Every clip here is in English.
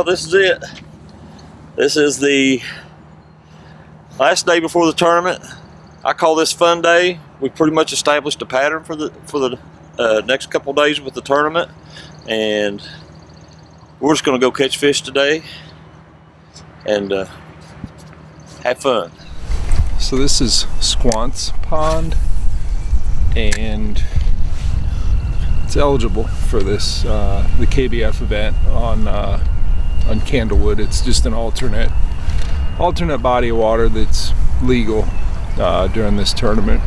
this is it. This is the last day before the tournament. I call this fun day. We pretty much established a pattern for the next couple days with the tournament, and we're just going to go catch fish today and have fun. So this is Squantz Pond, and it's eligible for this the KBF event on Candlewood. It's just an alternate body of water that's legal during this tournament.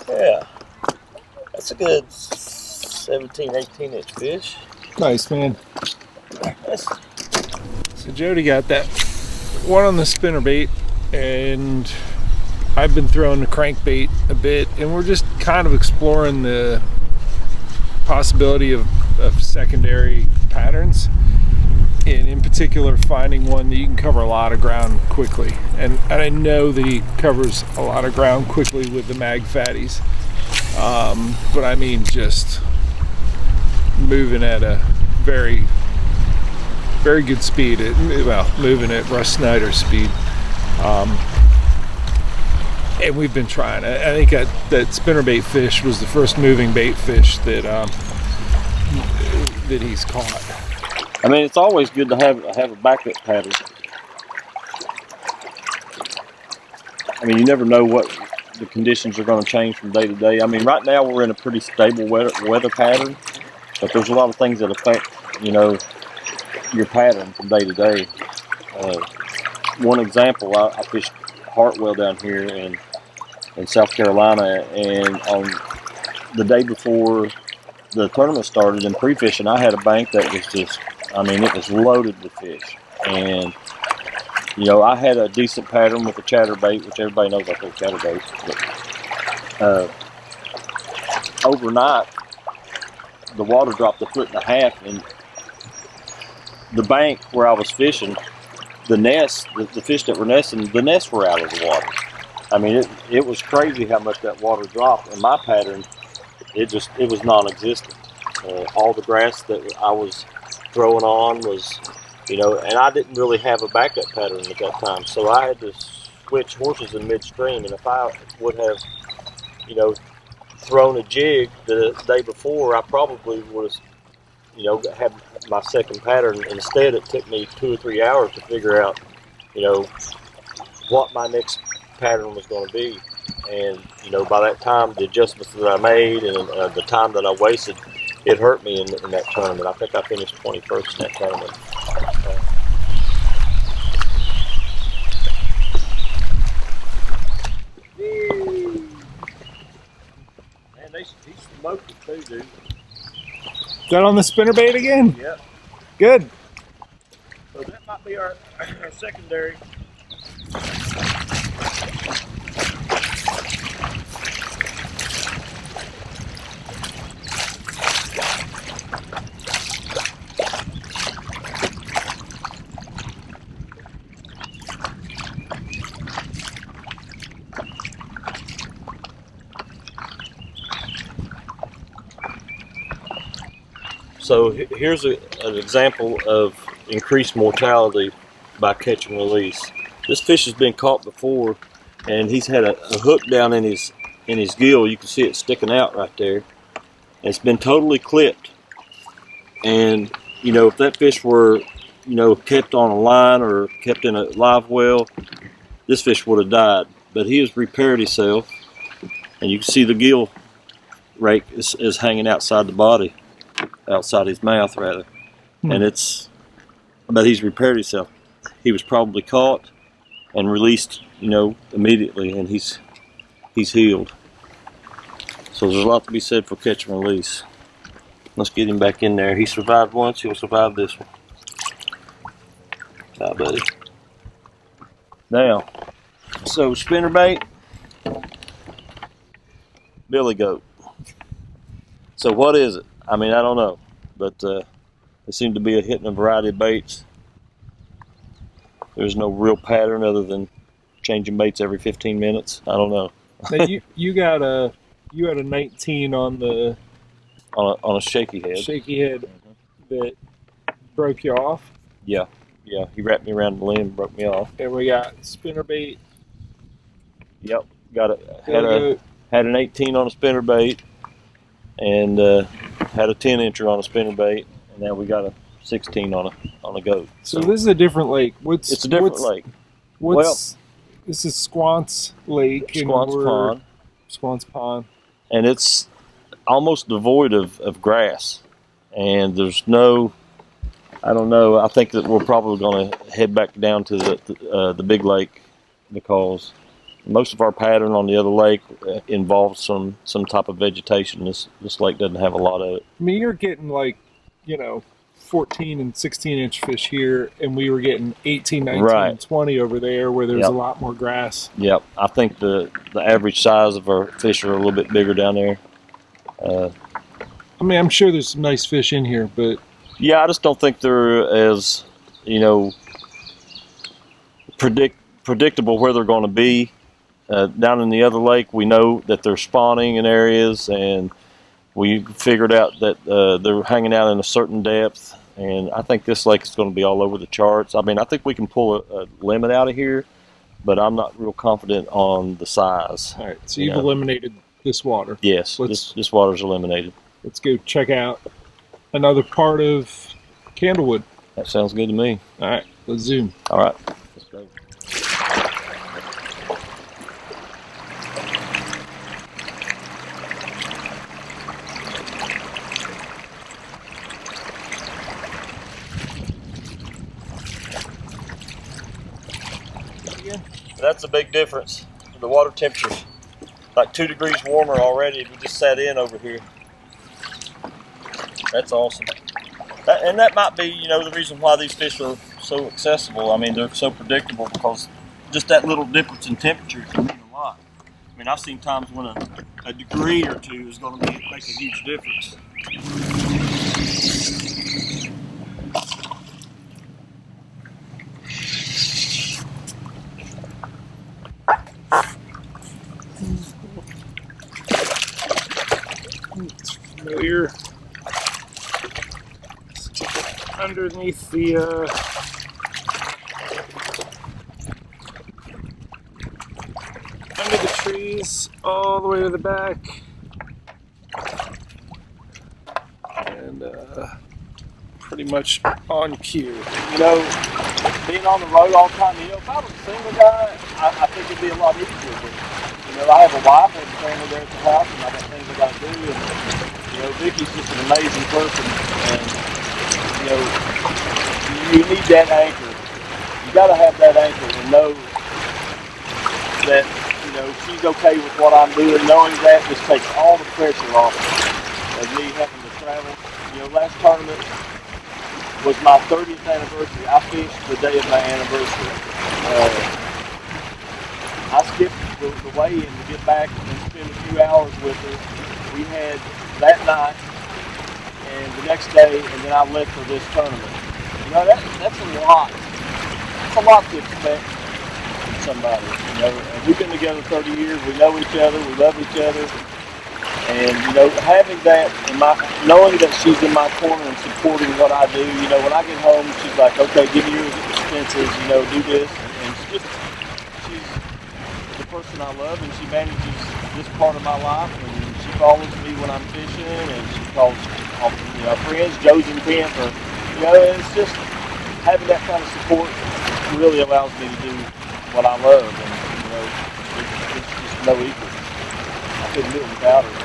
Yeah, that's a good 17, 18 inch fish. Nice, man. So Jody got that one on the spinnerbait, and I've been throwing the crankbait a bit, and we're just kind of exploring the possibility of secondary patterns, and in particular finding one that you can cover a lot of ground quickly. And I know that he covers a lot of ground quickly with the mag fatties, but I mean just moving at a very, very good speed. Moving at Russ Snyder's speed. And we've been trying. I think that spinnerbait fish was the first moving bait fish that he's caught. I mean, it's always good to have a backup pattern. I mean, you never know what the conditions are going to change from day to day. I mean, right now we're in a pretty stable weather pattern, but there's a lot of things that affect, your pattern from day to day. One example, I fished Hartwell down here in South Carolina, and on the day before the tournament started in Prefishing, I had a bank that was just, it was loaded with fish. And, I had a decent pattern with the chatterbait, which everybody knows I throw chatterbait. But overnight, the water dropped 1.5 feet, and the bank where I was fishing, the nest, the fish that were nesting, the nests were out of the water. I mean, it was crazy how much that water dropped, and my pattern, it was non-existent. All the grass that I was throwing on was, and I didn't really have a backup pattern at that time, so I had to switch horses in midstream. And if I would have, thrown a jig the day before, I probably would have, had my second pattern. Instead, it took me 2 or 3 hours to figure out, what my next pattern was going to be. And, by that time, the adjustments that I made and the time that I wasted, it hurt me in that tournament. I think I finished 21st in that tournament. Man, he smoked it too, dude. Is that on the spinnerbait again? Yep. Good. So that might be our secondary. So here's an example of increased mortality by catch and release. This fish has been caught before, and he's had a hook down in his gill. You can see it sticking out right there. And it's been totally clipped. And if that fish were kept on a line or kept in a live well, this fish would have died. But he has repaired himself, and you can see the gill rake is hanging outside the body. Outside his mouth rather. And but he's repaired himself. He was probably caught and released, immediately, and he's he's healed. So there's a lot to be said for catch and release. Let's get him back in there. He survived once, he'll survive this one. Bye, buddy. Now, so spinnerbait, billy goat. So what is it? I mean, I don't know, but there seems to be a hit in a variety of baits. There's no real pattern other than changing baits every 15 minutes. I don't know. Now you had a 19 on the on a shaky head. Shaky head that broke you off. Yeah, he wrapped me around the limb and broke me off. And we got spinnerbait. Yep, had an 18 on a spinnerbait, and had a 10-incher on a spinnerbait, and now we got a 16 on a goat. So this is a different lake. It's a different lake. This is Squantz Lake. Squantz Pond. Squantz Pond. And it's almost devoid of grass, and there's no, I don't know, I think that we're probably going to head back down to the big lake, because most of our pattern on the other lake involves some type of vegetation. This lake doesn't have a lot of it. I mean, you're getting 14 and 16-inch fish here, and we were getting 18, 19, and 20 over there where there's a lot more grass. Yep, I think the average size of our fish are a little bit bigger down there. I mean, I'm sure there's some nice fish in here, but yeah, I just don't think they're as, predictable where they're going to be. Down in the other lake, we know that they're spawning in areas, and we figured out that they're hanging out in a certain depth, and I think this lake is going to be all over the charts. I mean, I think we can pull a limit out of here, but I'm not real confident on the size. All right, so you've eliminated this water. Yes, this water's eliminated. Let's go check out another part of Candlewood. That sounds good to me. All right, let's zoom. All right, let's go. That's a big difference. The water temperature's like 2 degrees warmer already. We just sat in over here. That's awesome. And that might be, the reason why these fish are so accessible. I mean, they're so predictable, because just that little difference in temperature can mean a lot. I mean, I've seen times when a degree or two is going to make a huge difference. Familiar. Underneath the under the trees, all the way to the back, and pretty much on cue. Being on the road all the time, if I was a single guy, I think it'd be a lot easier. But, I have a wife, I have a family there at the house, and I got things I got to do. And Vicky's just an amazing person, and you need that anchor. You got to have that anchor and know that she's okay with what I'm doing. Knowing that just takes all the pressure off of me having to travel. Last tournament was my 30th anniversary. I fished the day of my anniversary. I skipped the weigh-in to get back and spend a few hours with her. We had that night and the next day, and then I left for this tournament. That's a lot. It's a lot to expect from somebody. And we've been together 30 years. We know each other. We love each other. And having that, knowing that she's in my corner and supporting what I do. When I get home, she's like, "Okay, give me your expenses. Do this." And she's the person I love, and she manages this part of my life. And she follows me when I'm fishing, and she calls our friends, Jody and Kent. It's just having that kind of support really allows me to do what I love, and it's just no equal. I couldn't do it without her.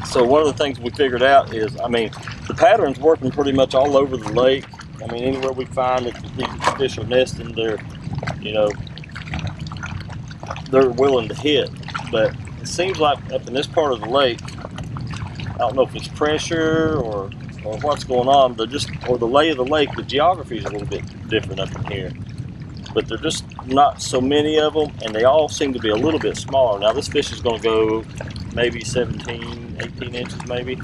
So one of the things we figured out is, I mean, the pattern's working pretty much all over the lake. I mean, anywhere we find that these fish are nesting, they're willing to hit. But it seems like up in this part of the lake, I don't know if it's pressure or what's going on. Or the lay of the lake, the geography is a little bit different up in here. But there're just not so many of them, and they all seem to be a little bit smaller. Now this fish is going to go maybe 17, 18 inches maybe.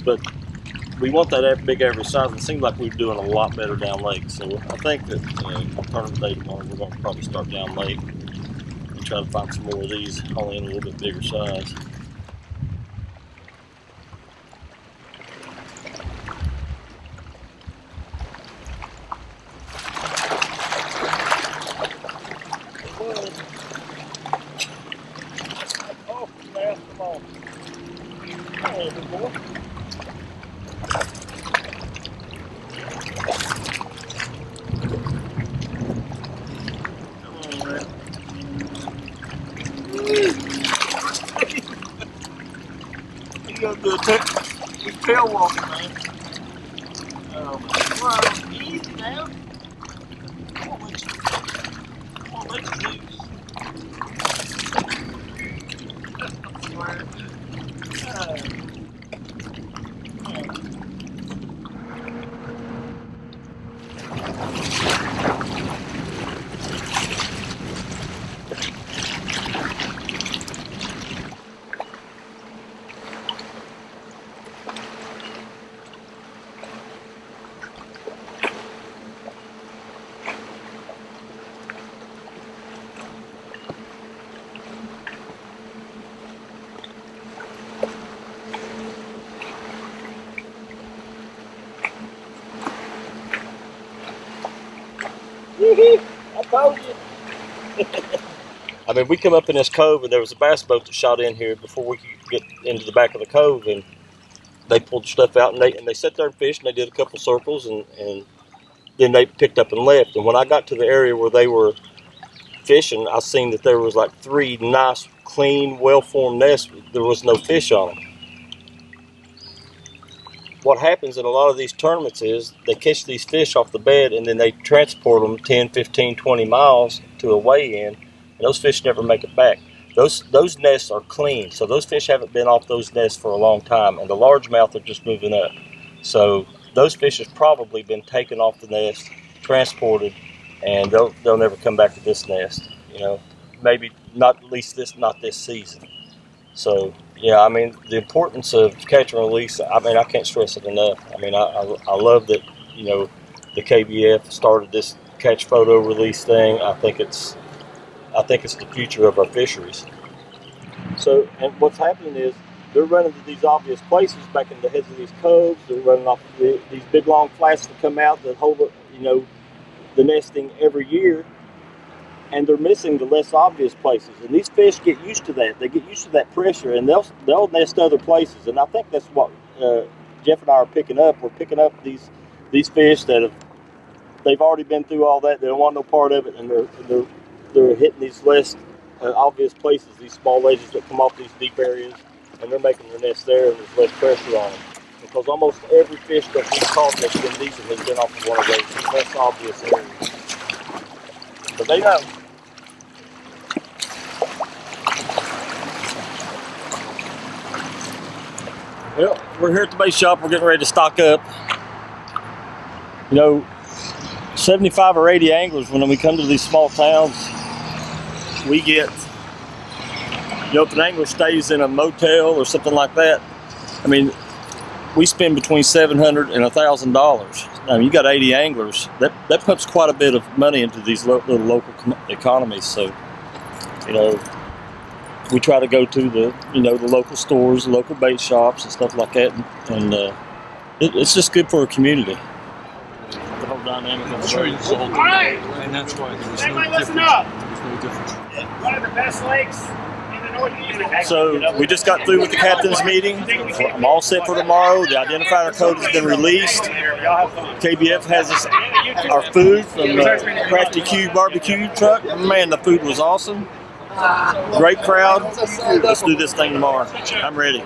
But we want that big average size. It seems like we're doing a lot better down lake. So I think that tournament day tomorrow, we're going to probably start down lake and try to find some more of these, only in a little bit bigger size. Tail walking, man. Well, easy now. Come on, let you loose. I told you. I mean, we come up in this cove, and there was a bass boat that shot in here before we could get into the back of the cove, and they pulled stuff out, and they sat there and fished, and they did a couple circles, and then they picked up and left. And when I got to the area where they were fishing, I seen that there was like 3 nice, clean, well-formed nests. There was no fish on them. What happens in a lot of these tournaments is they catch these fish off the bed, and then they transport them 10, 15, 20 miles to a weigh-in, and those fish never make it back. Those nests are clean, so those fish haven't been off those nests for a long time, and the largemouth are just moving up. So those fish have probably been taken off the nest, transported, and they'll never come back to this nest. You know, maybe not this season. So yeah, I mean, the importance of catch and release, I mean, I can't stress it enough. I mean, I love that, you know, the KBF started this catch, photo, release thing. I think it's the future of our fisheries. So, and what's happening is they're running to these obvious places back in the heads of these coves. They're running off these big long flats that come out that hold, you know, the nesting every year. And they're missing the less obvious places. And these fish get used to that. They get used to that pressure, and they'll nest other places. And I think that's what Jeff and I are picking up. We're picking up these fish that they've already been through all that. They don't want no part of it, and they're hitting these less obvious places, these small ledges that come off these deep areas, and they're making their nest there, and there's less pressure on them. Because almost every fish that we've caught that's been decent has been off of one of those less obvious areas. But they know. Well, we're here at the bait shop. We're getting ready to stock up. You know, 75 or 80 anglers, when we come to these small towns, we get, you know, if an angler stays in a motel or something like that, I mean, we spend between $700 and $1,000. I mean, you got 80 anglers. That puts quite a bit of money into these little local economies. So, you know, we try to go to the local stores, local bait shops, and stuff like that, and it's just good for a community. The whole dynamic of the boat. All right, and that's why there's everybody listen up. There's no difference. One of the best lakes in the Northeast. So we just got through with the captain's meeting. I'm all set for tomorrow. The identifier code has been released. KBF has our food from the Crafty Q barbecue truck. Man, the food was awesome. Great crowd. Let's do this thing tomorrow. I'm ready.